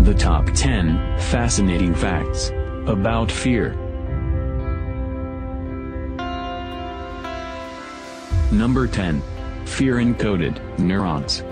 The top 10 fascinating facts about fear. Number 10. Fear-encoded neurons.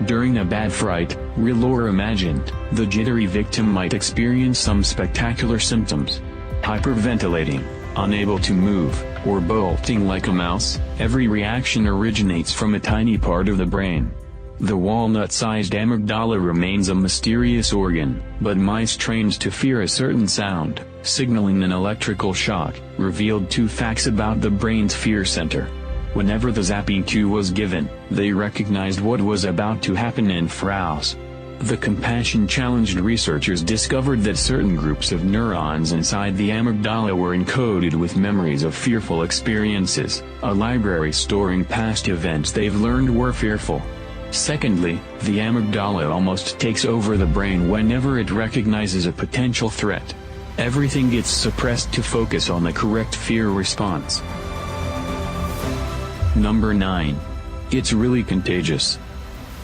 During a bad fright, real or imagined, the jittery victim might experience some spectacular symptoms. Hyperventilating, unable to move, or bolting like a mouse. Every reaction originates from a tiny part of the brain. The walnut-sized amygdala remains a mysterious organ, but mice trained to fear a certain sound, signaling an electrical shock, revealed 2 facts about the brain's fear center. Whenever the zapping cue was given, they recognized what was about to happen and froze. The compassion-challenged researchers discovered that certain groups of neurons inside the amygdala were encoded with memories of fearful experiences, a library storing past events they've learned were fearful. Secondly, the amygdala almost takes over the brain whenever it recognizes a potential threat. Everything gets suppressed to focus on the correct fear response. Number 9. It's really contagious.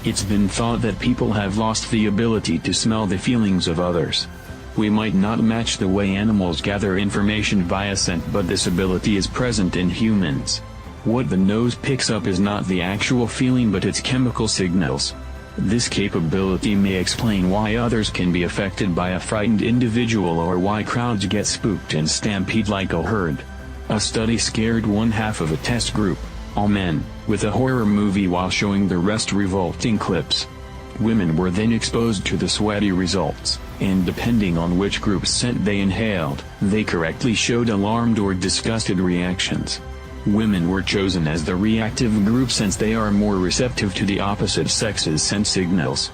It's been thought that people have lost the ability to smell the feelings of others. We might not match the way animals gather information via scent, but this ability is present in humans. What the nose picks up is not the actual feeling but its chemical signals. This capability may explain why others can be affected by a frightened individual or why crowds get spooked and stampede like a herd. A study scared one half of a test group, all men, with a horror movie while showing the rest revolting clips. Women were then exposed to the sweaty results, and depending on which group's scent they inhaled, they correctly showed alarmed or disgusted reactions. Women were chosen as the reactive group since they are more receptive to the opposite sex's scent signals.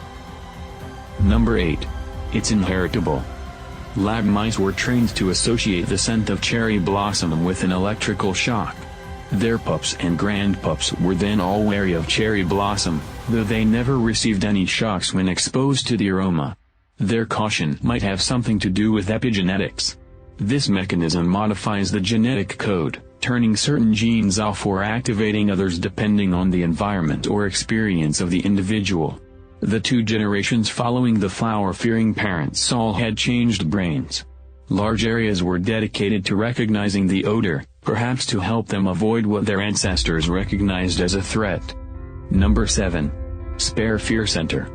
Number 8. It's inheritable. Lab mice were trained to associate the scent of cherry blossom with an electrical shock. Their pups and grandpups were then all wary of cherry blossom, though they never received any shocks when exposed to the aroma. Their caution might have something to do with epigenetics. This mechanism modifies the genetic code, turning certain genes off or activating others depending on the environment or experience of the individual. The 2 generations following the flower-fearing parents all had changed brains. Large areas were dedicated to recognizing the odor, perhaps to help them avoid what their ancestors recognized as a threat. Number 7. Spare fear center.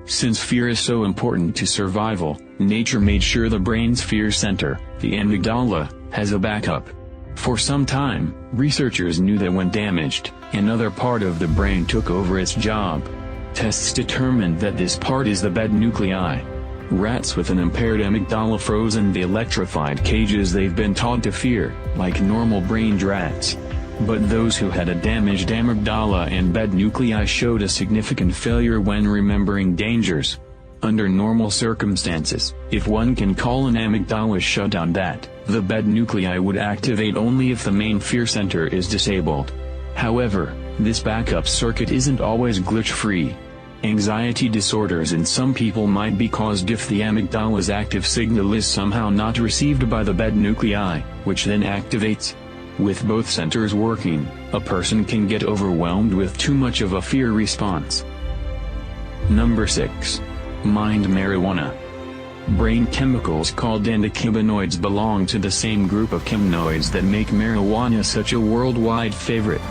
Since fear is so important to survival, nature made sure the brain's fear center, the amygdala, has a backup. For some time, researchers knew that when damaged, another part of the brain took over its job. Tests determined that this part is the bed nuclei. Rats with an impaired amygdala froze in the electrified cages they've been taught to fear, like normal-brained rats. But those who had a damaged amygdala and bed nuclei showed a significant failure when remembering dangers. Under normal circumstances, if one can call an amygdala shutdown, the bed nuclei would activate only if the main fear center is disabled. However, this backup circuit isn't always glitch-free. Anxiety disorders in some people might be caused if the amygdala's active signal is somehow not received by the bed nuclei, which then activates. With both centers working, a person can get overwhelmed with too much of a fear response. Number 6. Mind marijuana. Brain chemicals called endocannabinoids belong to the same group of cheminoids that make marijuana such a worldwide favorite.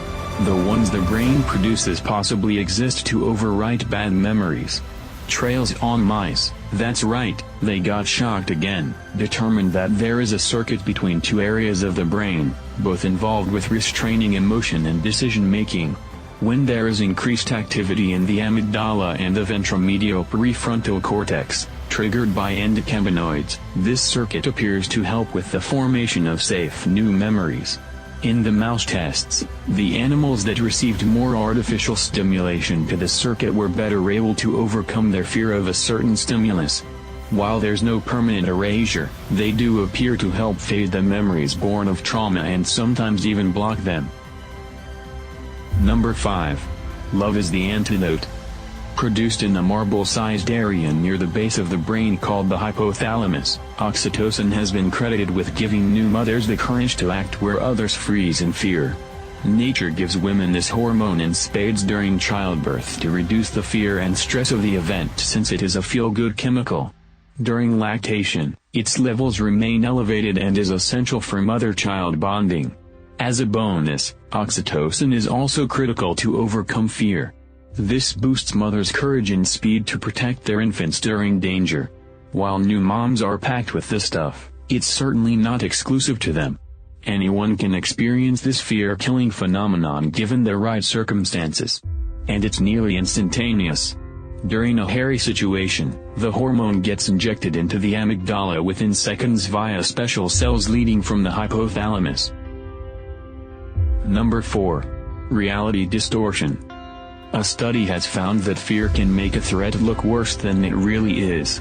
The ones the brain produces possibly exist to overwrite bad memories. Trials on mice, that's right, they got shocked again, determined that there is a circuit between 2 areas of the brain, both involved with restraining emotion and decision-making. When there is increased activity in the amygdala and the ventromedial prefrontal cortex, triggered by endocannabinoids, this circuit appears to help with the formation of safe new memories. In the mouse tests, the animals that received more artificial stimulation to the circuit were better able to overcome their fear of a certain stimulus. While there's no permanent erasure, they do appear to help fade the memories born of trauma and sometimes even block them. Number 5. Love is the antidote. Produced in a marble-sized area near the base of the brain called the hypothalamus, oxytocin has been credited with giving new mothers the courage to act where others freeze in fear. Nature gives women this hormone in spades during childbirth to reduce the fear and stress of the event, since it is a feel-good chemical. During lactation, its levels remain elevated and is essential for mother-child bonding. As a bonus, oxytocin is also critical to overcome fear. This boosts mothers' courage and speed to protect their infants during danger. While new moms are packed with this stuff, it's certainly not exclusive to them. Anyone can experience this fear-killing phenomenon given the right circumstances. And it's nearly instantaneous. During a hairy situation, the hormone gets injected into the amygdala within seconds via special cells leading from the hypothalamus. Number 4. Reality distortion. A study has found that fear can make a threat look worse than it really is.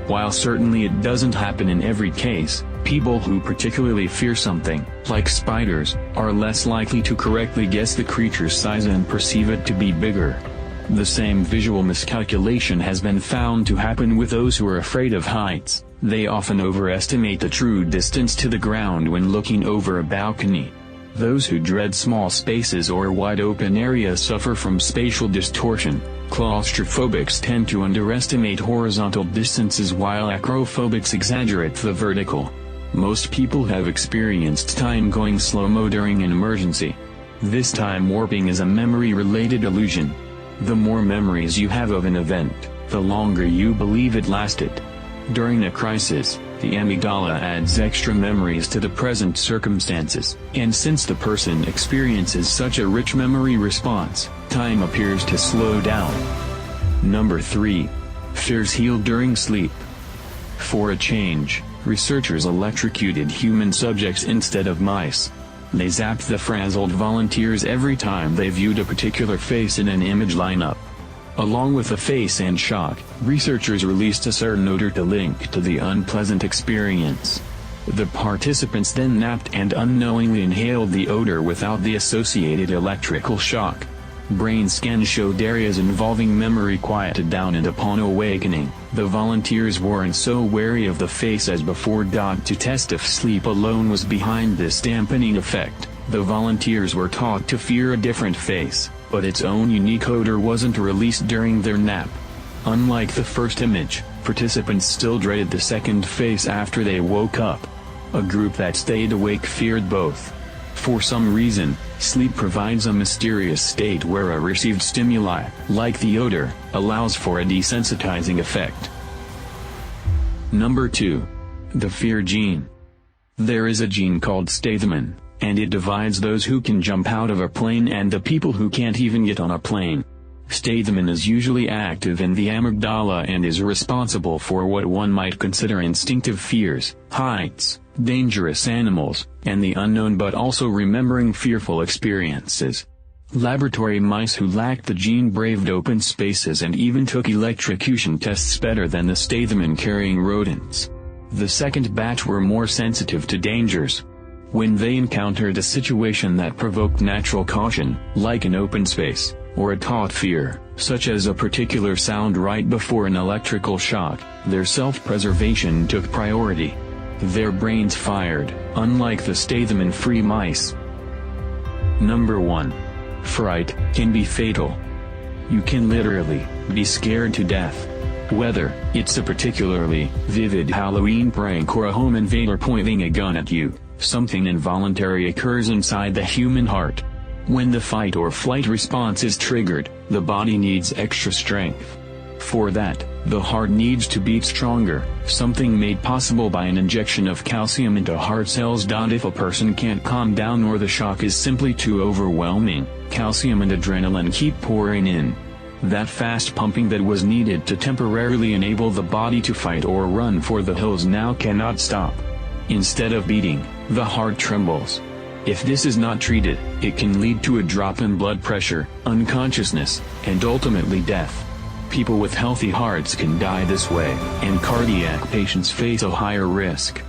While certainly it doesn't happen in every case, people who particularly fear something, like spiders, are less likely to correctly guess the creature's size and perceive it to be bigger. The same visual miscalculation has been found to happen with those who are afraid of heights. They often overestimate the true distance to the ground when looking over a balcony. Those who dread small spaces or wide-open areas suffer from spatial distortion. Claustrophobics tend to underestimate horizontal distances while acrophobics exaggerate the vertical. Most people have experienced time going slow-mo during an emergency. This time warping is a memory-related illusion. The more memories you have of an event, the longer you believe it lasted. During a crisis, the amygdala adds extra memories to the present circumstances, and since the person experiences such a rich memory response, time appears to slow down. Number 3. Fears healed during sleep. For a change, researchers electrocuted human subjects instead of mice. They zapped the frazzled volunteers every time they viewed a particular face in an image lineup. Along with the face and shock, researchers released a certain odor to link to the unpleasant experience. The participants then napped and unknowingly inhaled the odor without the associated electrical shock. Brain scans showed areas involving memory quieted down, and upon awakening, the volunteers weren't so wary of the face as before. To test if sleep alone was behind this dampening effect, the volunteers were taught to fear a different face, but its own unique odor wasn't released during their nap. Unlike the first image, participants still dreaded the second face after they woke up. A group that stayed awake feared both. For some reason, sleep provides a mysterious state where a received stimuli, like the odor, allows for a desensitizing effect. Number 2. The fear gene. There is a gene called Stathmin, and it divides those who can jump out of a plane and the people who can't even get on a plane. Stathmin is usually active in the amygdala and is responsible for what one might consider instinctive fears, heights, dangerous animals, and the unknown, but also remembering fearful experiences. Laboratory mice who lacked the gene braved open spaces and even took electrocution tests better than the Stathmin-carrying rodents. The second batch were more sensitive to dangers. When they encountered a situation that provoked natural caution, like an open space, or a taught fear, such as a particular sound right before an electrical shock, their self-preservation took priority. Their brains fired, unlike the Stathmin-free mice. Number 1. Fright can be fatal. You can literally be scared to death. Whether it's a particularly vivid Halloween prank or a home invader pointing a gun at you, something involuntary occurs inside the human heart. When the fight or flight response is triggered, the body needs extra strength. For that, the heart needs to beat stronger, something made possible by an injection of calcium into heart cells. If a person can't calm down or the shock is simply too overwhelming, calcium and adrenaline keep pouring in. That fast pumping that was needed to temporarily enable the body to fight or run for the hills now cannot stop. Instead of beating, the heart trembles. If this is not treated, it can lead to a drop in blood pressure, unconsciousness, and ultimately death. People with healthy hearts can die this way, and cardiac patients face a higher risk.